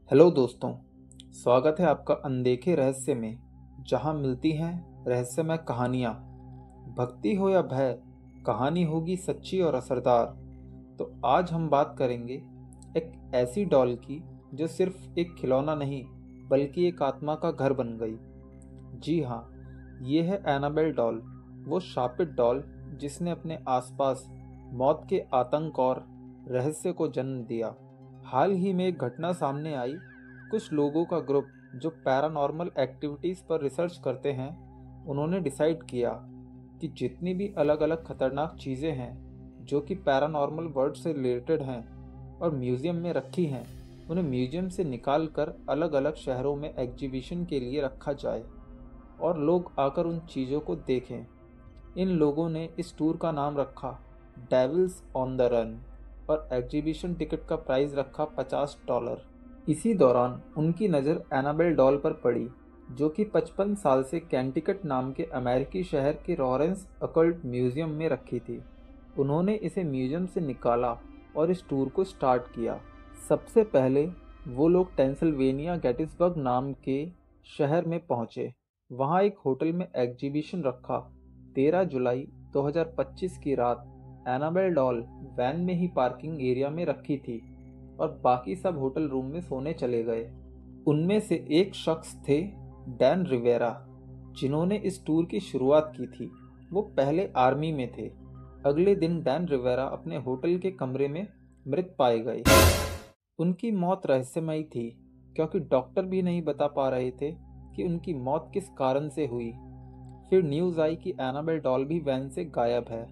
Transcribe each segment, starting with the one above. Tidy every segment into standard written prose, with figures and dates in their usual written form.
Hello दोस्तों, स्वागत है आपका अनदेखे रहस्य में, जहां मिलती हैं रहस्यमय कहानियां। भक्ति हो या भय, कहानी होगी सच्ची और असरदार। तो आज हम बात करेंगे एक ऐसी डॉल की जो सिर्फ एक खिलौना नहीं बल्कि एक आत्मा का घर बन गई। जी हाँ, ये है एनाबेल डॉल, वो शापित डॉल जिसने अपने आसपास मौत के आतंक और रहस्य को जन्म दिया। हाल ही में एक घटना सामने आई। कुछ लोगों का ग्रुप जो पैरानॉर्मल एक्टिविटीज़ पर रिसर्च करते हैं, उन्होंने डिसाइड किया कि जितनी भी अलग अलग खतरनाक चीज़ें हैं जो कि पैरानॉर्मल वर्ल्ड से रिलेटेड हैं और म्यूज़ियम में रखी हैं, उन्हें म्यूज़ियम से निकाल कर अलग अलग शहरों में एग्जीबिशन के लिए रखा जाए और लोग आकर उन चीज़ों को देखें। इन लोगों ने इस टूर का नाम रखा डेविल्स ऑन द रन और एग्जीबिशन टिकट का प्राइस रखा $50। इसी दौरान उनकी नज़र एनाबेल डॉल पर पड़ी, जो कि 55 साल से कैंटिकट नाम के अमेरिकी शहर के लॉरेंस अकल्ट म्यूजियम में रखी थी। उन्होंने इसे म्यूजियम से निकाला और इस टूर को स्टार्ट किया। सबसे पहले वो लोग पेंसिल्वेनिया गेटिसबर्ग नाम के शहर में पहुंचे। वहां एक होटल में एग्जीबिशन रखा। 13 जुलाई 2025 की रात एनाबेल डॉल वैन में ही पार्किंग एरिया में रखी थी और बाकी सब होटल रूम में सोने चले गए। उनमें से एक शख्स थे डैन रिवेरा, जिन्होंने इस टूर की शुरुआत की थी। वो पहले आर्मी में थे। अगले दिन डैन रिवेरा अपने होटल के कमरे में मृत पाए गए। उनकी मौत रहस्यमयी थी, क्योंकि डॉक्टर भी नहीं बता पा रहे थे कि उनकी मौत किस कारण से हुई। फिर न्यूज़ आई कि एनाबेल डॉल भी वैन से गायब है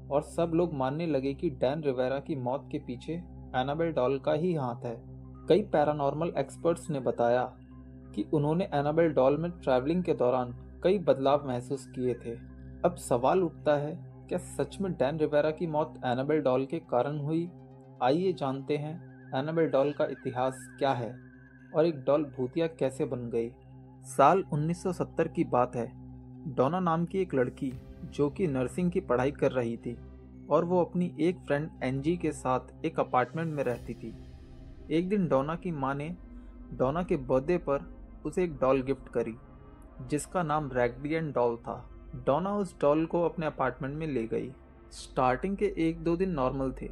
और सब लोग मानने लगे कि डैन रिवेरा की मौत के पीछे एनाबेल डॉल का ही हाथ है। कई पैरानॉर्मल एक्सपर्ट्स ने बताया कि उन्होंने एनाबेल डॉल में ट्रैवलिंग के दौरान कई बदलाव महसूस किए थे। अब सवाल उठता है, क्या सच में डैन रिवेरा की मौत एनाबेल डॉल के कारण हुई? आइए जानते हैं एनाबेल डॉल का इतिहास क्या है और एक डॉल भूतिया कैसे बन गई। साल 1970 की बात है। डोना नाम की एक लड़की जो कि नर्सिंग की पढ़ाई कर रही थी और वो अपनी एक फ्रेंड एनजी के साथ एक अपार्टमेंट में रहती थी। एक दिन डोना की माँ ने डोना के बर्थडे पर उसे एक डॉल गिफ्ट करी, जिसका नाम रैगडियन डॉल था। डोना उस डॉल को अपने अपार्टमेंट में ले गई। स्टार्टिंग के 1-2 दिन नॉर्मल थे।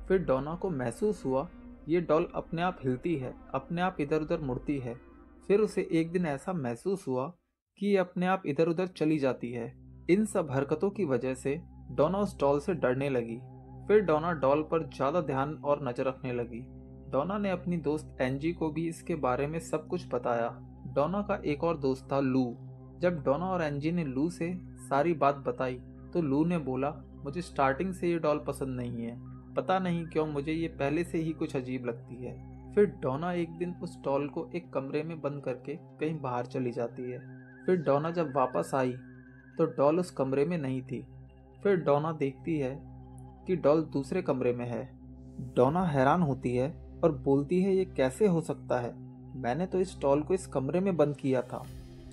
फिर डोना को महसूस हुआ ये डॉल अपने आप हिलती है, अपने आप इधर उधर मुड़ती है। फिर उसे एक दिन ऐसा महसूस हुआ कि ये अपने आप इधर उधर चली जाती है। इन सब हरकतों की वजह से डोना उस डॉल से डरने लगी। फिर डोना डॉल पर ज़्यादा ध्यान और नजर रखने लगी। डोना ने अपनी दोस्त एंजी को भी इसके बारे में सब कुछ बताया। डोना का एक और दोस्त था लू। जब डोना और एंजी ने लू से सारी बात बताई तो लू ने बोला, मुझे स्टार्टिंग से ये डॉल पसंद नहीं है, पता नहीं क्यों मुझे ये पहले से ही कुछ अजीब लगती है। फिर डोना एक दिन उस डॉल को एक कमरे में बंद करके कहीं बाहर चली जाती है। फिर डोना जब वापस आई तो डॉल उस कमरे में नहीं थी। फिर डोना देखती है कि डॉल दूसरे कमरे में है। डोना हैरान होती है और बोलती है, ये कैसे हो सकता है? मैंने तो इस डॉल को इस कमरे में बंद किया था,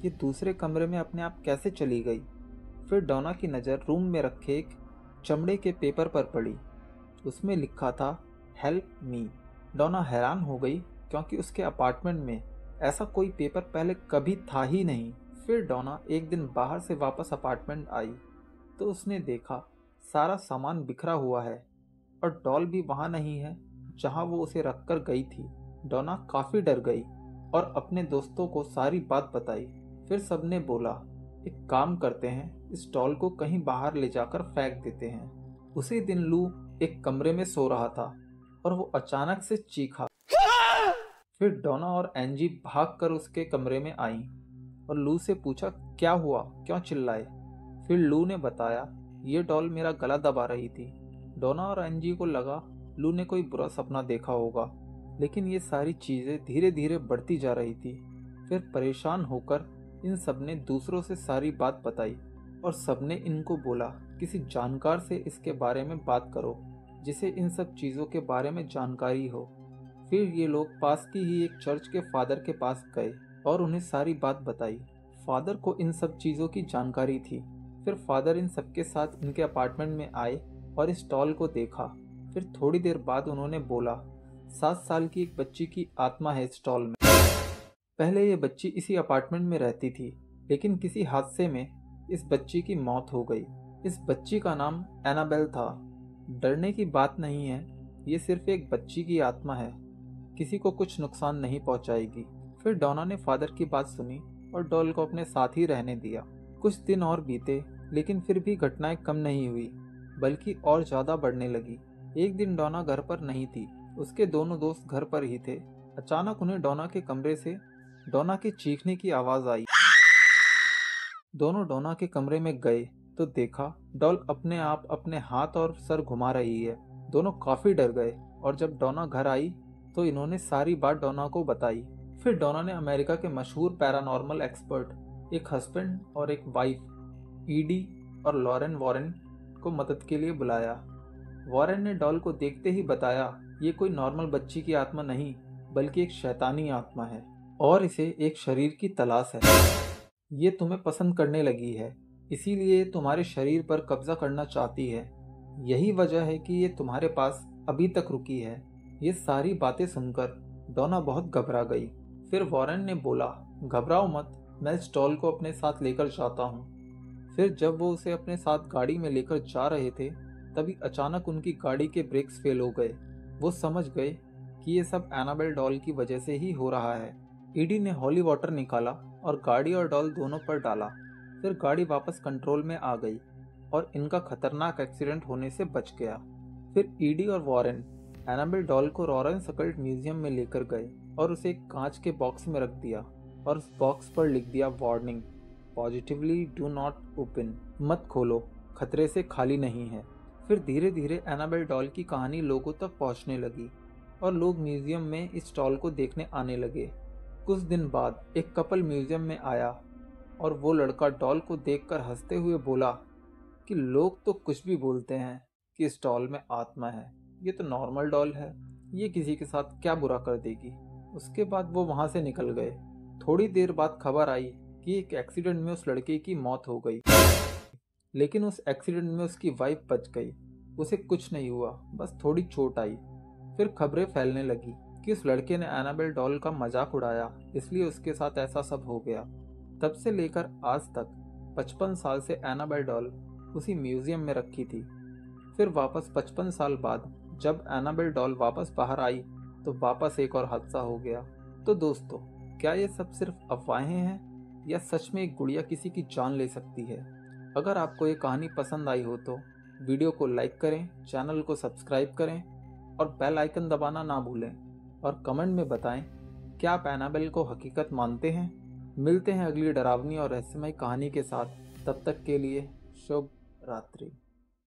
ये दूसरे कमरे में अपने आप कैसे चली गई? फिर डोना की नज़र रूम में रखे एक चमड़े के पेपर पर पड़ी। उसमें लिखा था हेल्प मी। डोना हैरान हो गई, क्योंकि उसके अपार्टमेंट में ऐसा कोई पेपर पहले कभी था ही नहीं। फिर डोना एक दिन बाहर से वापस अपार्टमेंट आई तो उसने देखा सारा सामान बिखरा हुआ है और डॉल भी वहाँ नहीं है जहाँ वो उसे रखकर गई थी। डोना काफ़ी डर गई और अपने दोस्तों को सारी बात बताई। फिर सबने बोला, एक काम करते हैं, इस डॉल को कहीं बाहर ले जाकर फेंक देते हैं। उसी दिन लू एक कमरे में सो रहा था और वो अचानक से चीखा। फिर डोना और एंजी भागकर उसके कमरे में आई और लू से पूछा, क्या हुआ, क्यों चिल्लाए? फिर लू ने बताया, ये डॉल मेरा गला दबा रही थी। डोना और एंजी को लगा लू ने कोई बुरा सपना देखा होगा, लेकिन ये सारी चीज़ें धीरे धीरे बढ़ती जा रही थी। फिर परेशान होकर इन सब ने दूसरों से सारी बात बताई और सबने इनको बोला, किसी जानकार से इसके बारे में बात करो जिसे इन सब चीज़ों के बारे में जानकारी हो। फिर ये लोग पास की ही एक चर्च के फादर के पास गए और उन्हें सारी बात बताई। फादर को इन सब चीज़ों की जानकारी थी। फिर फादर इन सबके साथ इनके अपार्टमेंट में आए और इस डॉल को देखा। फिर थोड़ी देर बाद उन्होंने बोला, 7 साल की एक बच्ची की आत्मा है इस डॉल में। पहले ये बच्ची इसी अपार्टमेंट में रहती थी, लेकिन किसी हादसे में इस बच्ची की मौत हो गई। इस बच्ची का नाम एनाबेल था। डरने की बात नहीं है, ये सिर्फ एक बच्ची की आत्मा है, किसी को कुछ नुकसान नहीं पहुंचाएगी। फिर डोना ने फादर की बात सुनी और डॉल को अपने साथ ही रहने दिया। कुछ दिन और बीते, लेकिन फिर भी घटनाएं कम नहीं हुई, बल्कि और ज्यादा बढ़ने लगी। एक दिन डोना घर पर नहीं थी, उसके दोनों दोस्त घर पर ही थे। अचानक उन्हें डोना के कमरे से डोना के चीखने की आवाज आई। दोनों डोना के कमरे में गए तो देखा डॉल अपने आप अपने हाथ और सर घुमा रही है। दोनों काफी डर गए और जब डोना घर आई तो इन्होंने सारी बात डोना को बताई। फिर डोना ने अमेरिका के मशहूर पैरानॉर्मल एक्सपर्ट, एक हस्बैंड और एक वाइफ, ईडी और लॉरेन वॉरेन को मदद के लिए बुलाया। वॉरेन ने डॉल को देखते ही बताया, ये कोई नॉर्मल बच्ची की आत्मा नहीं, बल्कि एक शैतानी आत्मा है और इसे एक शरीर की तलाश है। ये तुम्हें पसंद करने लगी है, इसीलिए तुम्हारे शरीर पर कब्जा करना चाहती है। यही वजह है कि ये तुम्हारे पास अभी तक रुकी है। ये सारी बातें सुनकर डोना बहुत घबरा गई। फिर वॉरेन ने बोला, घबराओ मत, मैं इस डॉल को अपने साथ लेकर जाता हूँ। फिर जब वो उसे अपने साथ गाड़ी में लेकर जा रहे थे, तभी अचानक उनकी गाड़ी के ब्रेक्स फेल हो गए। वो समझ गए कि ये सब एनाबेल डॉल की वजह से ही हो रहा है। ईडी ने हॉली वाटर निकाला और गाड़ी और डॉल दोनों पर डाला। फिर गाड़ी वापस कंट्रोल में आ गई और इनका खतरनाक एक्सीडेंट होने से बच गया। फिर ईडी और वॉरेन एनाबेल डॉल को रॉरेंस अकल्ट म्यूजियम में लेकर गए और उसे एक कांच के बॉक्स में रख दिया और उस बॉक्स पर लिख दिया, warning, positively do not open, मत खोलो, खतरे से खाली नहीं है। फिर धीरे धीरे एनाबेल डॉल की कहानी लोगों तक पहुंचने लगी और लोग म्यूजियम में इस डॉल को देखने आने लगे। कुछ दिन बाद एक कपल म्यूजियम में आया और वो लड़का डॉल को देखकर हंसते हुए बोला कि लोग तो कुछ भी बोलते हैं कि इस डॉल में आत्मा है, ये तो नॉर्मल डॉल है, ये किसी के साथ क्या बुरा कर देगी। उसके बाद वो वहां से निकल गए। थोड़ी देर बाद खबर आई कि एक एक्सीडेंट में उस लड़के की मौत हो गई, लेकिन उस एक्सीडेंट में उसकी वाइफ बच गई। उसे कुछ नहीं हुआ, बस थोड़ी चोट आई। फिर खबरें फैलने लगी कि उस लड़के ने एनाबेल डॉल का मजाक उड़ाया, इसलिए उसके साथ ऐसा सब हो गया। तब से लेकर आज तक 55 साल से एनाबेल डॉल उसी म्यूजियम में रखी थी। फिर वापस 55 साल बाद जब एनाबेल डॉल वापस बाहर आई तो वापस एक और हादसा हो गया। तो दोस्तों, क्या ये सब सिर्फ अफवाहें हैं या सच में एक गुड़िया किसी की जान ले सकती है? अगर आपको ये कहानी पसंद आई हो तो वीडियो को लाइक करें, चैनल को सब्सक्राइब करें और बेल आइकन दबाना ना भूलें और कमेंट में बताएं क्या आप एनाबेल को हकीकत मानते हैं। मिलते हैं अगली डरावनी और रहस्यमय कहानी के साथ। तब तक के लिए शुभ रात्रि।